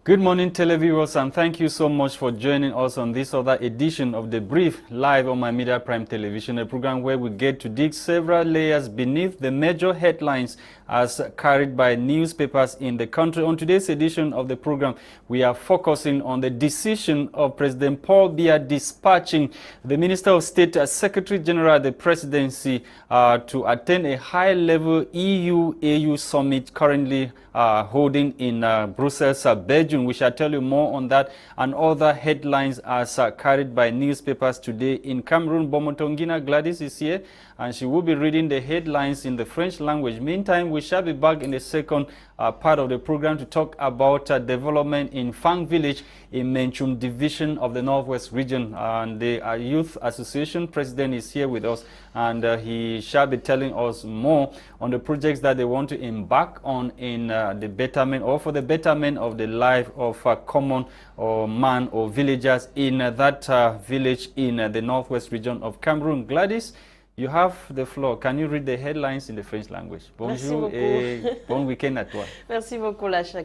Good morning, televiewers, and thank you so much for joining us on this other edition of The Brief, live on My Media Prime Television, a program where we get to dig several layers beneath the major headlines as carried by newspapers in the country. On today's edition of the program, we are focusing on the decision of President Paul Biya dispatching the Minister of State as Secretary General of the Presidency to attend a high-level EU-AU summit currently holding in Brussels, Belgium. We shall tell you more on that and other headlines as carried by newspapers today in Cameroon. Bomotonguina Gwladys is here, and she will be reading the headlines in the French language. Meantime, we shall be back in the second part of the program to talk about development in Fang Village in Menchum Division of the Northwest Region. And the Youth Association president is here with us, and he shall be telling us more on the projects that they want to embark on in the betterment or for the betterment of the life of common or man or villagers in that village in the Northwest Region of Cameroon. Gwladys, you have the floor. Can you read the headlines in the French language? Bonjour et bon week-end à toi. Merci beaucoup, Lasha.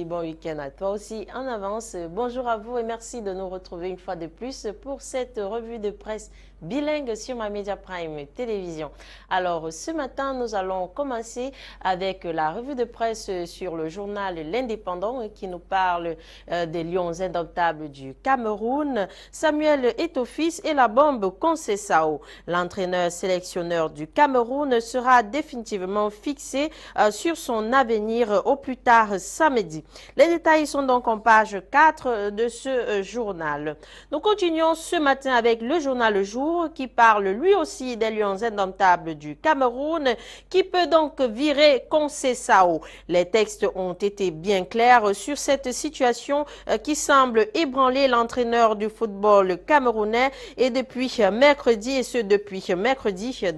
Bon week-end à toi aussi. En avance, bonjour à vous et merci de nous retrouver une fois de plus pour cette revue de presse bilingue sur ma Media Prime Télévision. Alors, ce matin, nous allons commencer avec la revue de presse sur le journal L'Indépendant qui nous parle des lions indomptables du Cameroun. Samuel Eto'o-Fils et la bombe Conceição. L'entraîneur sélectionneur du Cameroun sera définitivement fixé sur son avenir au plus tard samedi. Les détails sont donc en page 4 de ce journal. Nous continuons ce matin avec le journal Le Jour qui parle lui aussi des lions indomptables du Cameroun qui peut donc virer Conceição. Les textes ont été bien clairs sur cette situation qui semble ébranler l'entraîneur du football camerounais et depuis mercredi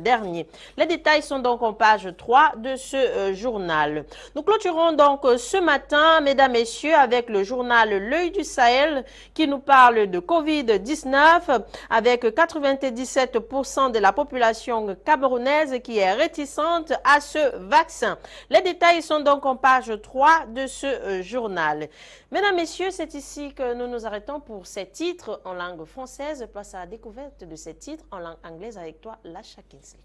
dernier. Les détails sont donc en page 3 de ce journal. Nous clôturons donc ce matin, mesdames, messieurs, avec le journal L'Œil du Sahel qui nous parle de Covid-19 avec 97% de la population camerounaise qui est réticente à ce vaccin. Les détails sont donc en page 3 de ce journal. Mesdames, messieurs, c'est ici que nous nous arrêtons pour ces titres en langue française. Place à la découverte de ces titres en langue anglaise avec toi, Lasha.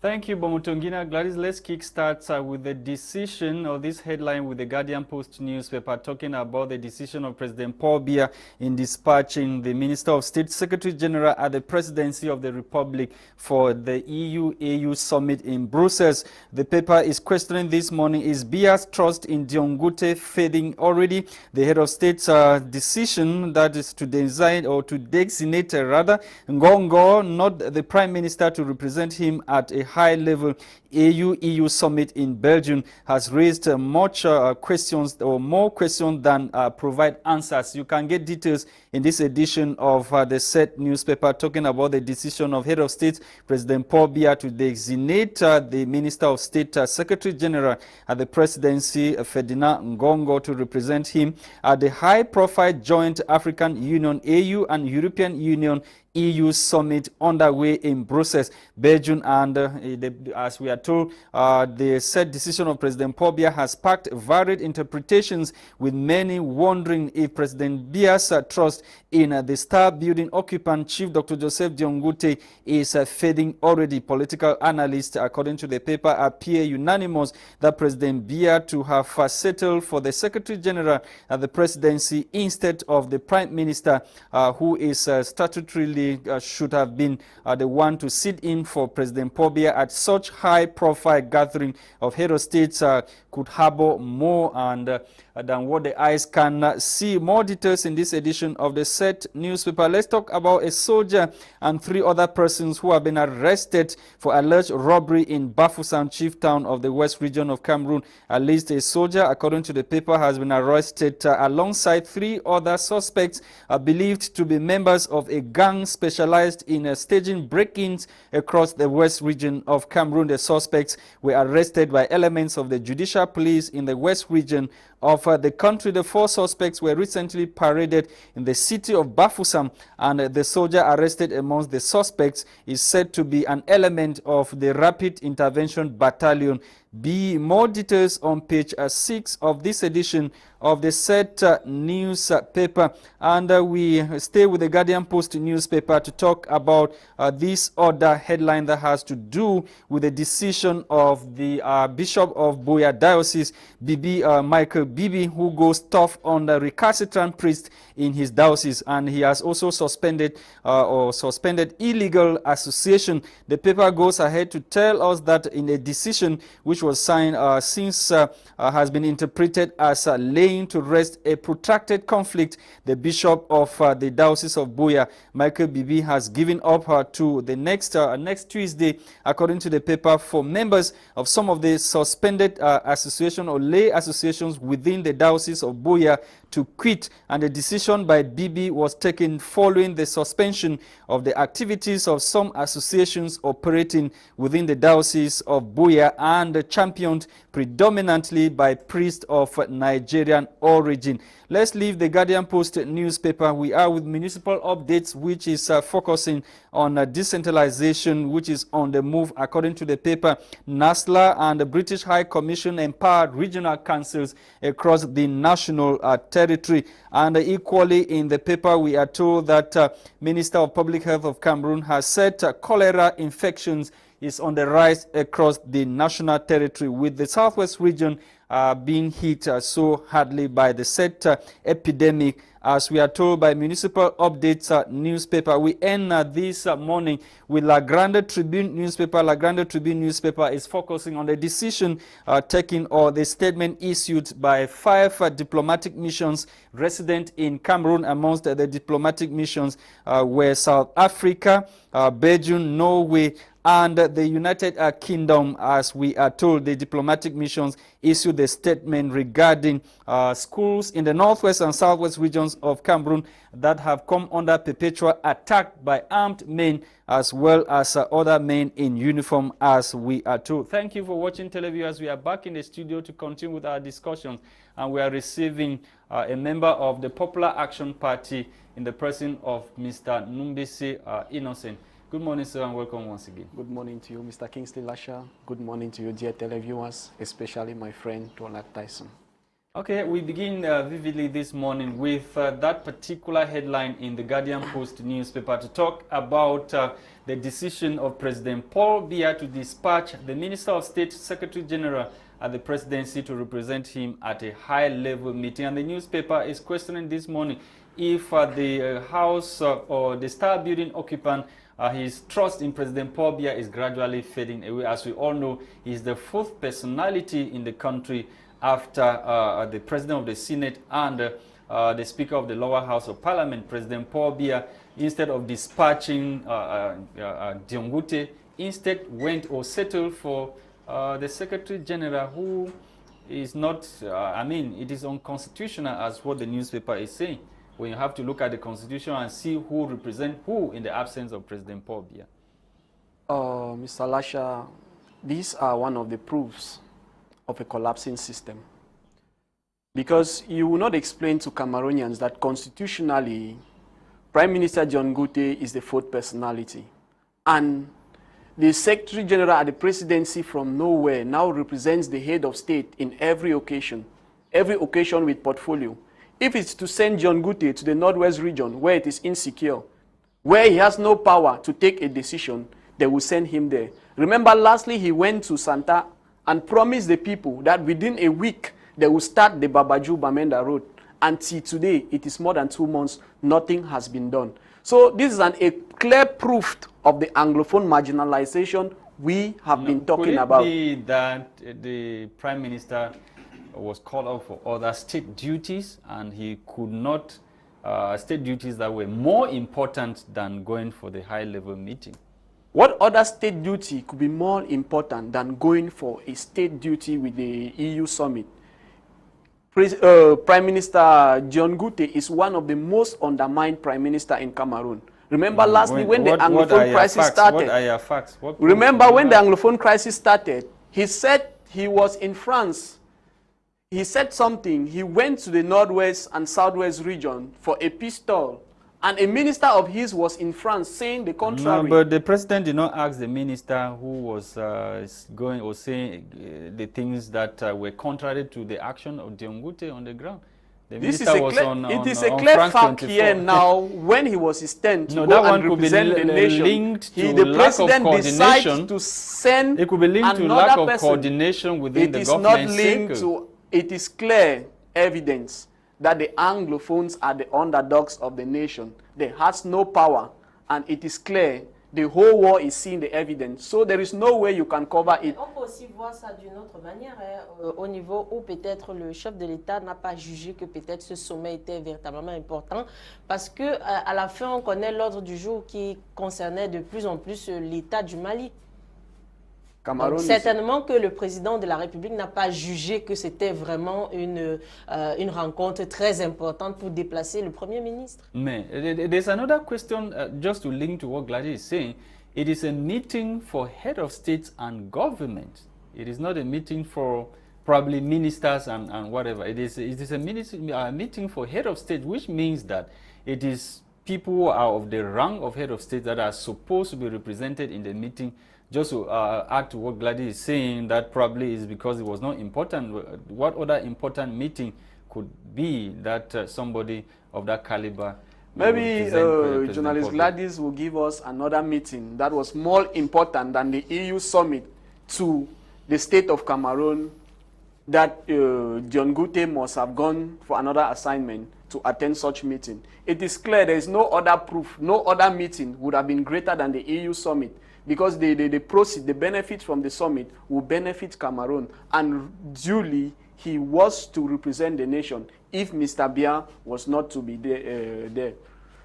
Thank you, Bomotonguina. Gwladys, let's kickstart with the decision of this headline with the Guardian Post newspaper talking about the decision of President Paul Biya in dispatching the Minister of State Secretary General at the Presidency of the Republic for the EU-AU summit in Brussels. The paper is questioning this morning, is Biya's trust in Diongute fading already? The head of state's decision that is to design or to designate rather Ngongo, not the Prime Minister, to represent him at a high-level AU-EU summit in Belgium has raised much questions or more questions than provide answers. You can get details in this edition of the Set newspaper talking about the decision of Head of State President Paul Biya to designate the Minister of State Secretary General at the Presidency, Ferdinand Ngongo, to represent him at the high-profile joint African Union AU and European Union EU summit underway in Brussels, Belgium, and as we are told, the said decision of President Paul Biya has sparked varied interpretations, with many wondering if President Biya's trust in the star-building occupant Chief Dr. Joseph Diongute is fading already. Political analysts, according to the paper, appear unanimous that President Biya to have settled for the Secretary General at the Presidency instead of the Prime Minister, who is statutorily should have been the one to sit in for President Paul Biya at such high-profile gathering of head of states could harbor more and than what the eyes can see. More details in this edition of the Set newspaper. Let's talk about a soldier and 3 other persons who have been arrested for alleged robbery in Bafoussam, chief town of the West Region of Cameroon. At least a soldier, according to the paper, has been arrested alongside 3 other suspects believed to be members of a gang specialized in staging break-ins across the West Region of Cameroon. The suspects were arrested by elements of the judicial police in the West Region of the country. The 4 suspects were recently paraded in the city of Bafoussam, and the soldier arrested amongst the suspects is said to be an element of the Rapid Intervention Battalion. B. More details on page 6 of this edition of the said newspaper. And we stay with the Guardian Post newspaper to talk about this other headline that has to do with the decision of the Bishop of Buea Diocese, Michael Bibi, who goes tough on the recalcitrant priest in his diocese, and he has also suspended illegal association. The paper goes ahead to tell us that in a decision which was signed has been interpreted as laying to rest a protracted conflict, the Bishop of the Diocese of Buea, Michael Bibi, has given up to the next Tuesday, according to the paper, for members of some of the suspended association or lay associations within the Diocese of Buea to quit, and the decision by Bibi was taken following the suspension of the activities of some associations operating within the Diocese of Buea and championed predominantly by priests of Nigerian origin. Let's leave the Guardian Post newspaper. We are with municipal updates, which is focusing on decentralization, which is on the move. According to the paper, NASLA and the British High Commission empowered regional councils across the national territory. And equally in the paper, we are told that Minister of Public Health of Cameroon has said cholera infections is on the rise across the national territory, with the southwest region being hit so hardly by the said epidemic. As we are told by Municipal Updates newspaper, we end this morning with La Grande Tribune newspaper. La Grande Tribune newspaper is focusing on the decision taken, or the statement issued by 5 diplomatic missions resident in Cameroon. Amongst the diplomatic missions were South Africa, Belgium, Norway, and the United Kingdom. As we are told, the diplomatic missions issued a statement regarding schools in the northwest and southwest regions of Cameroon that have come under perpetual attack by armed men, as well as other men in uniform, as we are told. Thank you for watching, televiewers. We are back in the studio to continue with our discussions, and we are receiving a member of the Popular Action Party in the person of Mr. Numbuseh Innocent. Good morning, sir, and welcome once again. Good morning to you, Mr. Kingsley Lasha. Good morning to you, dear televiewers, especially my friend, Ronald Tyson. Okay, we begin vividly this morning with that particular headline in the Guardian Post newspaper to talk about the decision of President Paul Biya to dispatch the Minister of State, Secretary General at the presidency to represent him at a high-level meeting. And the newspaper is questioning this morning if the House or the Star Building occupant, his trust in President Paul Biya is gradually fading away. As we all know, he is the 4th personality in the country after the President of the Senate and the Speaker of the Lower House of Parliament. President Paul Biya, instead of dispatching Diongute, instead went or settled for the Secretary General, who is not, it is unconstitutional, as what the newspaper is saying, when you have to look at the Constitution and see who represents who in the absence of President Paul Biya. Mr. Lasha, these are one of the proofs of a collapsing system. Because you will not explain to Cameroonians that constitutionally, Prime Minister John Gute is the 4th personality. And the Secretary General at the presidency from nowhere now represents the head of state in every occasion with portfolio. If it's to send John Gute to the northwest region where it is insecure, where he has no power to take a decision, they will send him there. Remember, lastly, he went to Santa and promised the people that within a week they will start the Babaju-Bamenda road. Until today, it is more than 2 months, nothing has been done. So this is a clear proof of the Anglophone marginalization we have been talking about. Could it be that the Prime Minister was called out for other state duties, and he could not, state duties that were more important than going for the high-level meeting? What other state duty could be more important than going for a state duty with the EU summit? Prime Minister John Gute is one of the most undermined Prime Minister in Cameroon. Remember lastly when the Anglophone crisis started? What are your facts? Remember when the Anglophone crisis started, he said he was in France. He said something. He went to the northwest and southwest region for a peace talk, And a minister of his was in France saying the contrary. No, but the president did not ask the minister who was going or saying the things that were contrary to the action of Diongute on the ground. The This is minister a was clear, on, it is on a clear France fact 24. here now. When he was his turn to No, go that one and could be represent the nation, linked to the lack of president decides coordination. to send It could be linked to another lack of person. coordination within It the is government not linked circle. to. It is clear evidence that the Anglophones are the underdogs of the nation. They has no power, and it is clear. The whole world is seeing the evidence, so there is no way you can cover it. On peut aussi voir ça d'une autre manière, au niveau où peut-être le chef de l'État n'a pas jugé que peut-être ce sommet était véritablement important, parce que à la fin on connaît l'ordre du jour qui concernait de plus en plus l'État du Mali. Donc, certainement que le président de la République n'a pas jugé que c'était vraiment une rencontre très importante pour déplacer le Premier ministre. Mais there's another question, just to link to what Gwladys is saying. It is a meeting for head of states and government. It is not a meeting for probably ministers and whatever. It is a meeting for head of state, which means that it is people who are of the rank of head of state that are supposed to be represented in the meeting. Just to add to what Gwladys is saying, that probably is because it was not important. What other important meeting could be that somebody of that caliber? Maybe journalist Gwladys will give us another meeting that was more important than the EU summit to the state of Cameroon, that John Gute must have gone for another assignment to attend such meeting. It is clear there is no other proof, no other meeting would have been greater than the EU summit, because the proceeds, the benefits from the summit will benefit Cameroon, and duly he was to represent the nation if Mr. Biya was not to be there.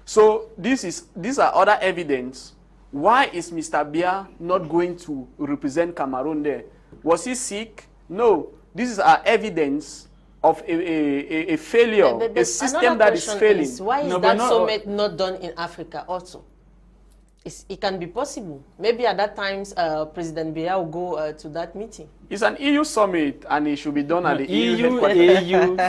So these are other evidence. Why is Mr. Biya not going to represent Cameroon there? Was he sick? No. This is our evidence of a failure, a system that is failing. Why is that summit not done in Africa also? It can be possible. Maybe at that time, President Biya will go to that meeting. It's an EU summit, and it should be done at the EU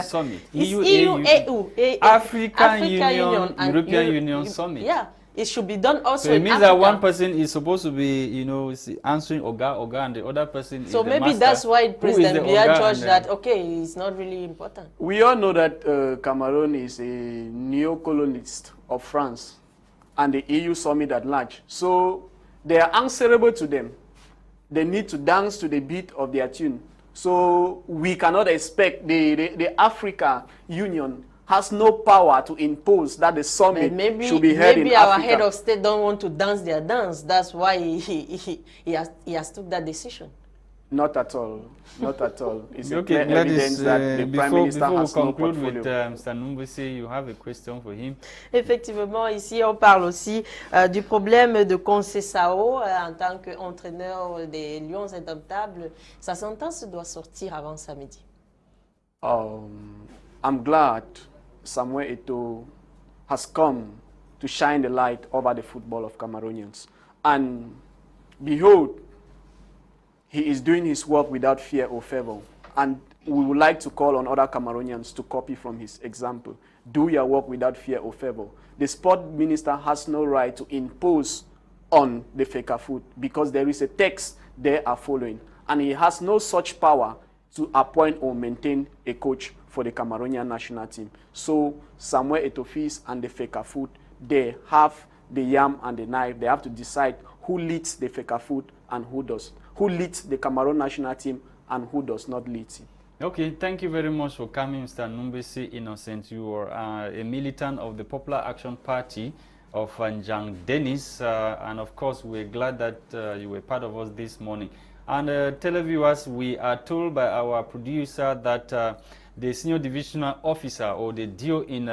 summit. EU, African Union, European Union summit. Yeah, it should be done also. So it in means Africa. that one person is supposed to be, you know, answering Oga, and the other person is so the maybe master. That's why President Biya judged that, then, okay, it's not really important. We all know that Cameroon is a neo-colonist of France and the EU summit at large. So they are answerable to them. They need to dance to the beat of their tune. So we cannot expect the Africa Union has no power to impose that the summit should be held in Africa. Maybe our head of state don't want to dance their dance. That's why he has took that decision. Not at all. Not at all. It's okay, a clear evidence that the Prime Minister has no portfolio. Before we conclude with Mr. Numbuseh, you have a question for him. Effectivement, ici on parle aussi du problème de Conceição en tant qu'entraîneur des Lions Indomptables. Sa sentence doit sortir avant samedi. I'm glad Samuel Eto'o has come to shine the light over the football of Cameroonians. And behold, he is doing his work without fear or favor. And we would like to call on other Cameroonians to copy from his example. Do your work without fear or favor. The sport minister has no right to impose on the FECAFOOT because there is a text they are following. And he has no such power to appoint or maintain a coach for the Cameroonian national team. So Samuel Eto'o and the FECAFOOT, they have the yam and the knife. They have to decide who leads the FECAFOOT and who does. Who leads the Cameroon national team and who does not lead it. Okay, thank you very much for coming, Mr. Numbuseh Innocent. You are a militant of the Popular Action Party of Njang Dennis, and of course we're glad that you were part of us this morning. And televiewers, we are told by our producer that the senior divisional officer or the DO in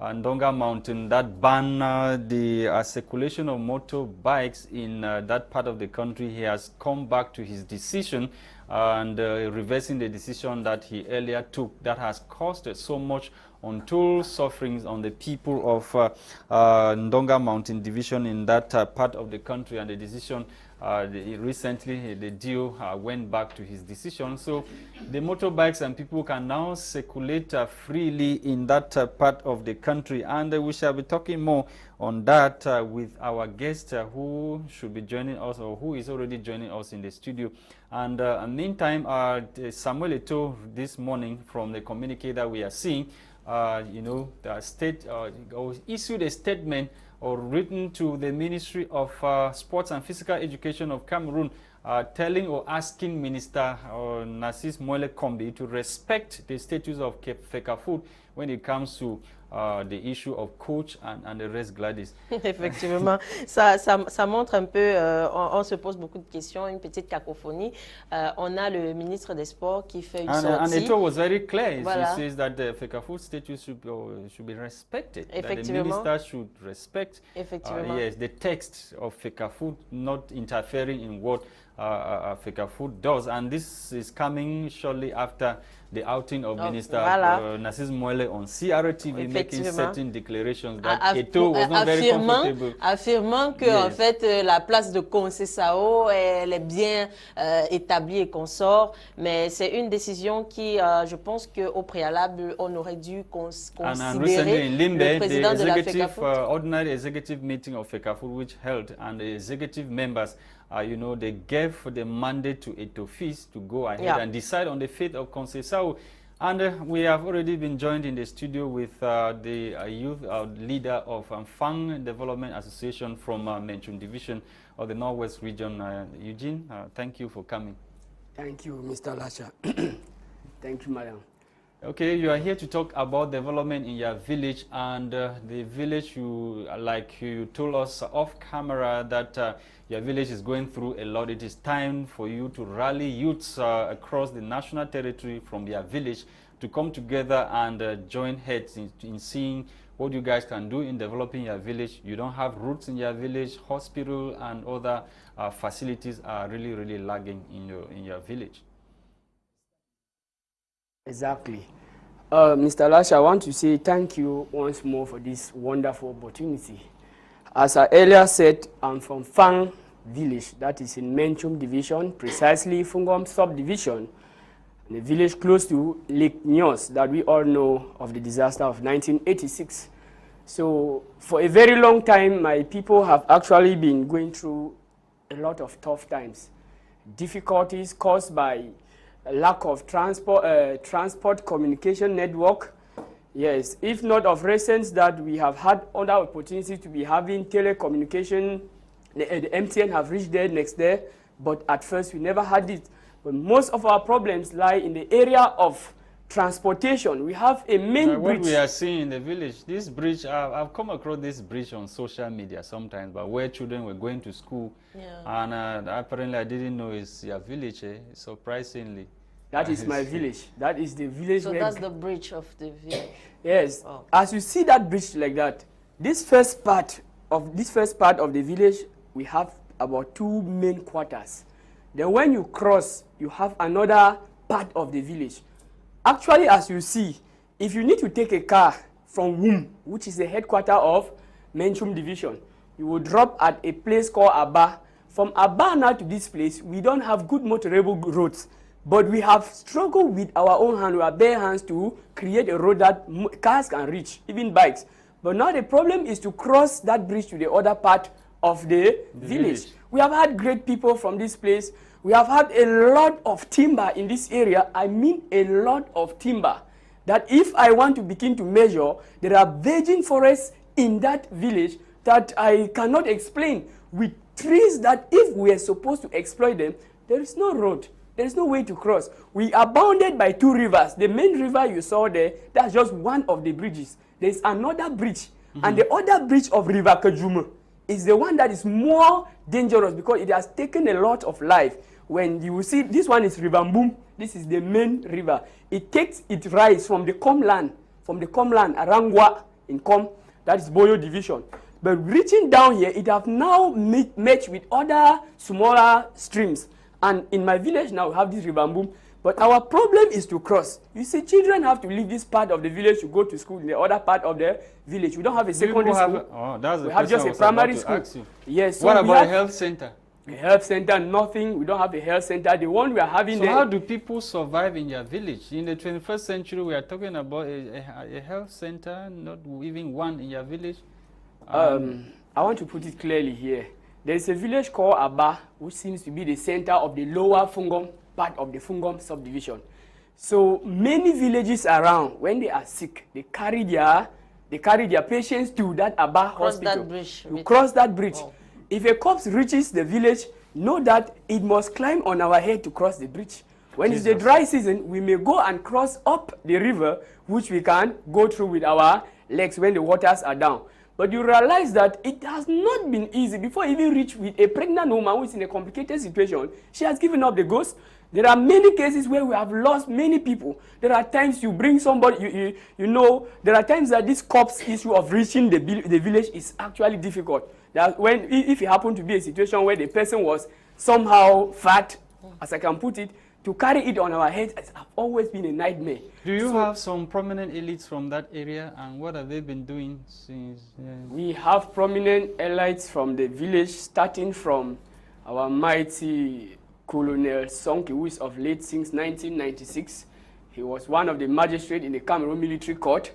Ndonga Mountain that banned the circulation of motorbikes in that part of the country, he has come back to his decision and reversing the decision that he earlier took that has caused so much untold sufferings on the people of Ndonga Mountain division in that part of the country, and the decision recently the DO went back to his decision. So the motorbikes and people can now circulate freely in that part of the country. And we shall be talking more on that with our guest who should be joining us, or who is already joining us in the studio. And meantime, Samuel Eto'o this morning, from the communique that we are seeing, the state issued a statement or written to the Ministry of Sports and Physical Education of Cameroon, telling or asking Minister Narcisse Moelle Kombi to respect the status of FECAFOOT when it comes to the issue of coach and the rest, Gwladys. Effectivement, ça montre un peu, on se pose beaucoup de questions, une petite cacophonie. On a le ministre des Sports qui fait une sortie. And Eto'o was very clear. Voilà. He says that the FECAFOOT status should be respected. Effectivement. That the minister should respect Effectivement. the text of FECAFOOT, not interfering in what FECAFOOT does. And this is coming shortly after the outing of Minister Narcisse Moelle on CRTV, making certain declarations that Eto'o was not very comfortable. Affirmant que en fait la place de Conceição elle est bien établie et qu'on sort, mais c'est une décision qui, je pense qu'au préalable, on aurait dû considérer le président de la FECAFOOT. Ordinary executive meeting of FECAFOOT, which held, and the executive members, they gave the mandate to Eto'o to go ahead and decide on the fate of Conceição. And we have already been joined in the studio with the youth leader of Fang Development Association from Menchum Division of the Northwest Region. Eugene, thank you for coming. Thank you, Mr. Lasha. Thank you, madam. Okay, you are here to talk about development in your village, and the village, you told us off camera that your village is going through a lot. It is time for you to rally youths across the national territory from your village to come together and join heads in seeing what you guys can do in developing your village. You don't have roots in your village. Hospital and other facilities are really, really lagging in your village. Exactly. Mr. Lasha, I want to say thank you once more for this wonderful opportunity. As I earlier said, I'm from Fang village, that is in Menchum division, precisely Fungom subdivision, a village close to Lake Nyos that we all know of the disaster of 1986. So for a very long time, my people have actually been going through a lot of tough times, difficulties caused by a lack of transport communication network. Yes, if not of recent that we have had other opportunities to be having telecommunication, the MTN have reached there next day, but at first we never had it. But most of our problems lie in the area of transportation. We have a main bridge. What we are seeing in the village, this bridge, I've come across this bridge on social media sometimes, but where children were going to school, and apparently I didn't know it's your village, surprisingly. That is my village. That is the village. So that's the bridge of the village. Yes. Oh. As you see that bridge like that, this first part of the village, we have about 2 main quarters. Then when you cross, you have another part of the village. Actually, as you see, if you need to take a car from Wum, which is the headquarters of Menchum Division, you will drop at a place called Aba. From Aba now to this place, we don't have good motorable roads. But we have struggled with our own hand, our bare hands, to create a road that cars can reach, even bikes. But now the problem is to cross that bridge to the other part of the village. We have had great people from this place. We have had a lot of timber in this area. I mean a lot of timber. That if I want to begin to measure, there are virgin forests in that village that I cannot explain. With trees that if we are supposed to exploit them, there is no road. There is no way to cross. We are bounded by 2 rivers. The main river you saw there, that's just one of the bridges. There is another bridge. And the other bridge of River Kajumu is the one that is more dangerous because it has taken a lot of life. When you see, this one is River Mbum. This is the main river. It takes its rise from the Comland, Arangwa in Com, that is Boyo division. But reaching down here, it have now matched with other smaller streams. And in my village now, we have this River Mbum. But our problem is to cross. You see, children have to leave this part of the village to go to school in the other part of the village. We don't have a secondary school. That's we have just a primary school. Yes. So what about a health center? A health center, nothing. We don't have a health center. The one we are having So there. how do people survive in your village? In the 21st century, we are talking about a health center, not even one in your village. I want to put it clearly here. There is a village called Aba, which seems to be the center of the lower Fungom, part of the Fungom subdivision. So many villages around, when they are sick, they carry their patients to that Aba hospital. That bridge. To cross that bridge. Oh. If a corpse reaches the village, know that it must climb on our head to cross the bridge. When it's the dry season, we may go and cross up the river, which we can go through with our legs when the waters are down. But you realize that it has not been easy. Before you even reach with a pregnant woman who is in a complicated situation, she has given up the ghost. There are many cases where we have lost many people. There are times you bring somebody, you know, there are times that this corpse issue of reaching the village is actually difficult. That if it happened to be a situation where the person was somehow fat, as I can put it, to carry it on our heads has always been a nightmare. Do you have some prominent elites from that area, and what have they been doing since? We have prominent elites from the village, starting from our mighty Colonel Sonki, who is of late since 1996. He was one of the magistrates in the Cameroon military court.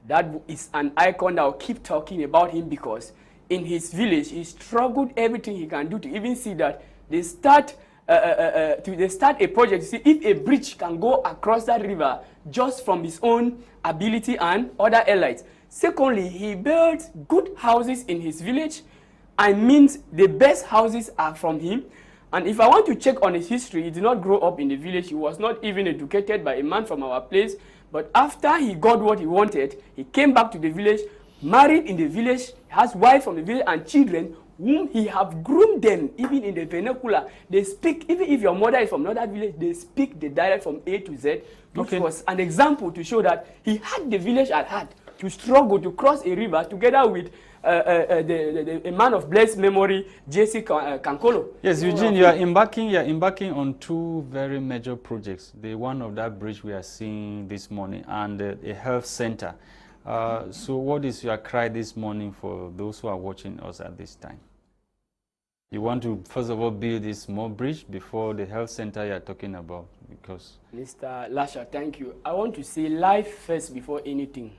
That is an icon that I'll keep talking about him, because in his village, he struggled everything he can do to even see that they start a project to see if a bridge can go across that river just from his own ability and other elites. Secondly, he built good houses in his village. I mean, the best houses are from him. And if I want to check on his history, he did not grow up in the village. He was not even educated by a man from our place. But after he got what he wanted, he came back to the village, married in the village, has wife from the village and children whom he have groomed them, even in the vernacular. They speak, even if your mother is from another village, they speak the dialect from A to Z, which was an example to show that he had the village at heart to struggle to cross a river together with a man of blessed memory, J.C. Kankolo. Yes, Eugene, you are embarking on two very major projects. The one of that bridge we are seeing this morning, and a health center. So what is your cry this morning for those who are watching us at this time? You want to, first of all, build this small bridge before the health center you are talking about? Because Mr. Lasha, thank you. I want to say life first before anything.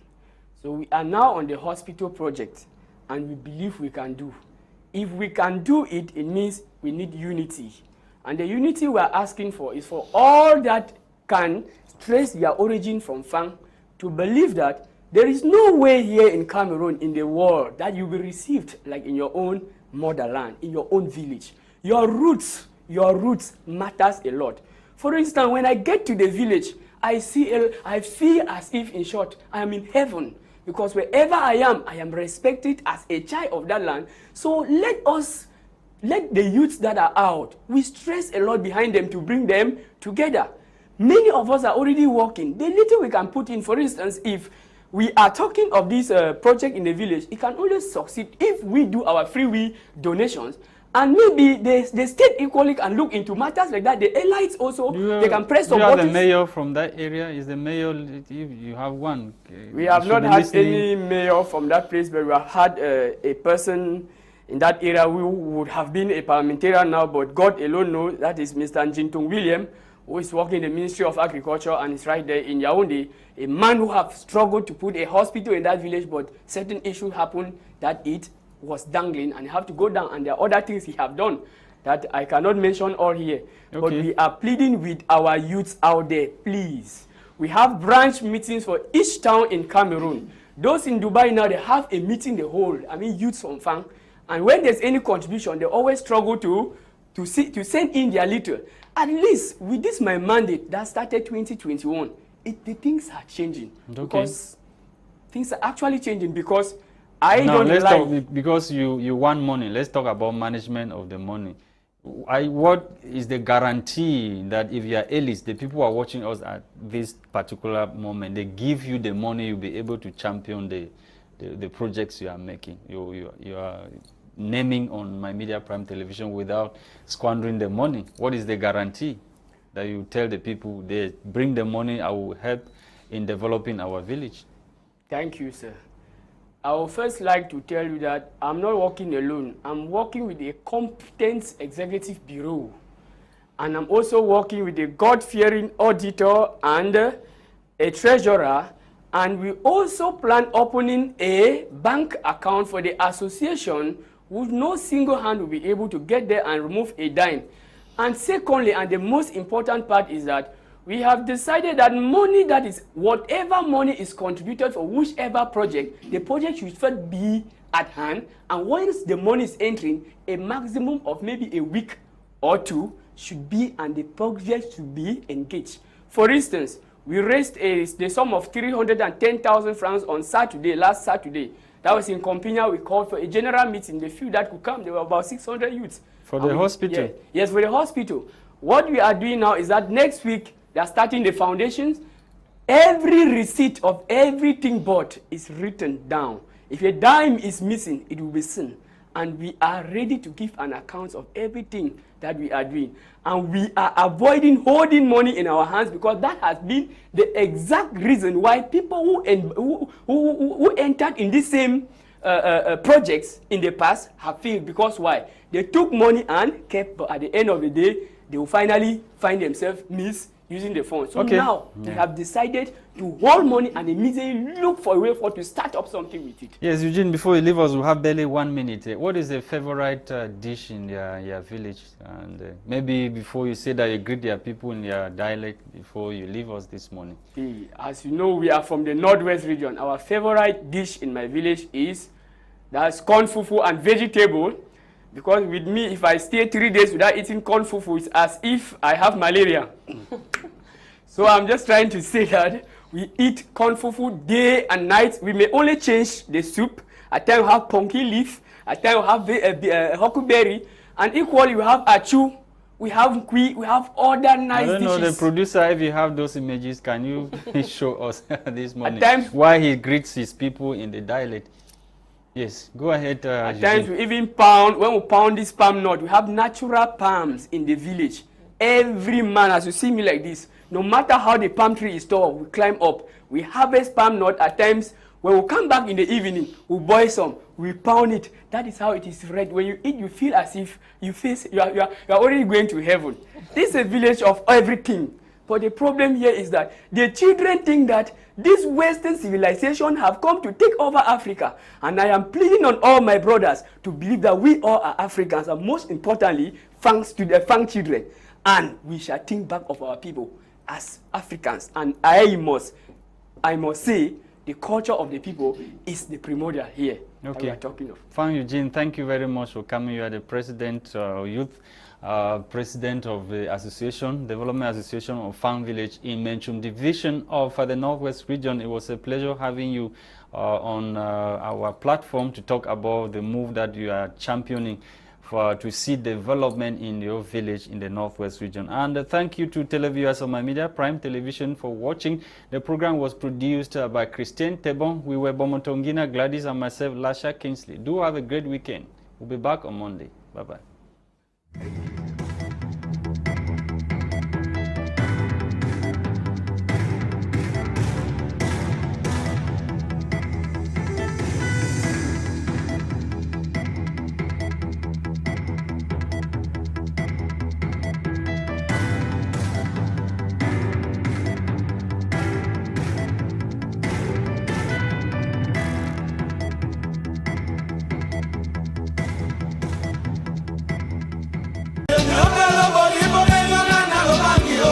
So we are now on the hospital project, and we believe we can do. If we can do it, it means we need unity. And the unity we are asking for is for all that can trace their origin from Fang to believe that there is no way here in Cameroon, in the world, that you will be received like in your own motherland, in your own village. Your roots matters a lot. For instance, when I get to the village, I feel as if, in short, I am in heaven. Because wherever I am respected as a child of that land. So let the youths that are out, we stress a lot behind them to bring them together. Many of us are already working. The little we can put in, for instance, if we are talking of this project in the village, it can only succeed if we do our free will donations. And maybe the state equally can look into matters like that. The elites also, they can press some buttons. You are the mayor from that area? Is the mayor, if you have one? We have not had any mayor from that place, but we have had a person in that area who would have been a parliamentarian now, but God alone knows. That is Mr. Njintung William, who is working in the Ministry of Agriculture and is right there in Yaoundé, a man who have struggled to put a hospital in that village, but certain issues happened that it was dangling and have to go down, and there are other things he have done that I cannot mention all here. Okay. But we are pleading with our youths out there, please. We have branch meetings for each town in Cameroon. Those in Dubai now, they have a meeting they hold, I mean youths from Fang, and when there's any contribution, they always struggle to send in their little. At least with this my mandate that started 2021, the things are changing. Okay. Because things are actually changing, because because you want money, let's talk about management of the money. What is the guarantee that if you are elites, the people who are watching us at this particular moment, they give you the money, you'll be able to champion the projects you are making, you are naming on My Media Prime Television without squandering the money? What is the guarantee that you tell the people, they bring the money, I will help in developing our village? Thank you, sir. I would first like to tell you that I'm not working alone. I'm working with a competent executive bureau. And I'm also working with a God-fearing auditor and a treasurer. And we also plan opening a bank account for the association with no single hand will be able to get there and remove a dime. And secondly, and the most important part is that we have decided that money that is, whatever money is contributed for whichever project, the project should first be at hand. And once the money is entering, a maximum of maybe a week or two should be, and the project should be engaged. For instance, we raised the sum of 310,000 francs on Saturday, last Saturday. That was in Compiègne. We called for a general meeting. The few that could come, there were about 600 youths. For the hospital? Yeah, yes, for the hospital. What we are doing now is that next week, they are starting the foundations. Every receipt of everything bought is written down. If a dime is missing, it will be seen. And we are ready to give an account of everything that we are doing. And we are avoiding holding money in our hands, because that has been the exact reason why people who entered in these same projects in the past have failed. Because why? They took money and kept, but at the end of the day, they will finally find themselves misusing the funds. So now we have decided to hold money and immediately look for a way to start up something with it. Yes, Eugene, before you leave us, we have barely 1 minute. What is the favorite dish in your village? And maybe before you say that, you greet your people in your dialect before you leave us this morning. As you know, we are from the Northwest region. Our favorite dish in my village is that's corn fufu and vegetable. Because with me, if I stay 3 days without eating corn fufu, it's as if I have malaria. So I'm just trying to say that we eat corn fufu day and night. We may only change the soup. At times we have pumpkin leaf. At times we have huckleberry. And equally we have achu. We have kui. We have other nice dishes. I don't know, the producer, if you have those images, can you show us this morning at times, why he greets his people in the dialect? Yes, go ahead. At times we even pound, when we pound this palm nut, we have natural palms in the village. Every man, as you see me like this, no matter how the palm tree is tall, we climb up. We harvest palm nut. At times, when we come back in the evening, we boil some, we pound it. That is how it is red. When you eat, you feel as if you are already going to heaven. This is a village of everything. But the problem here is that the children think that this Western civilization have come to take over Africa. And I am pleading on all my brothers to believe that we all are Africans, and most importantly, thanks to the Fang children. And we shall think back of our people as Africans. And I must say, the culture of the people is the primordial here that we are talking of. Fang Eugene, thank you very much for coming. You are the president youth. President of the Association, Development Association of Fang Village in Menchum Division of the Northwest region. It was a pleasure having you on our platform to talk about the move that you are championing to see development in your village in the Northwest region. And thank you to televiewers of My Media Prime Television for watching. The program was produced by Christain, Tebong. We were Bomotonguina, Gwladys, and myself, Lasha Kingsley. Do have a great weekend. We'll be back on Monday. Bye-bye.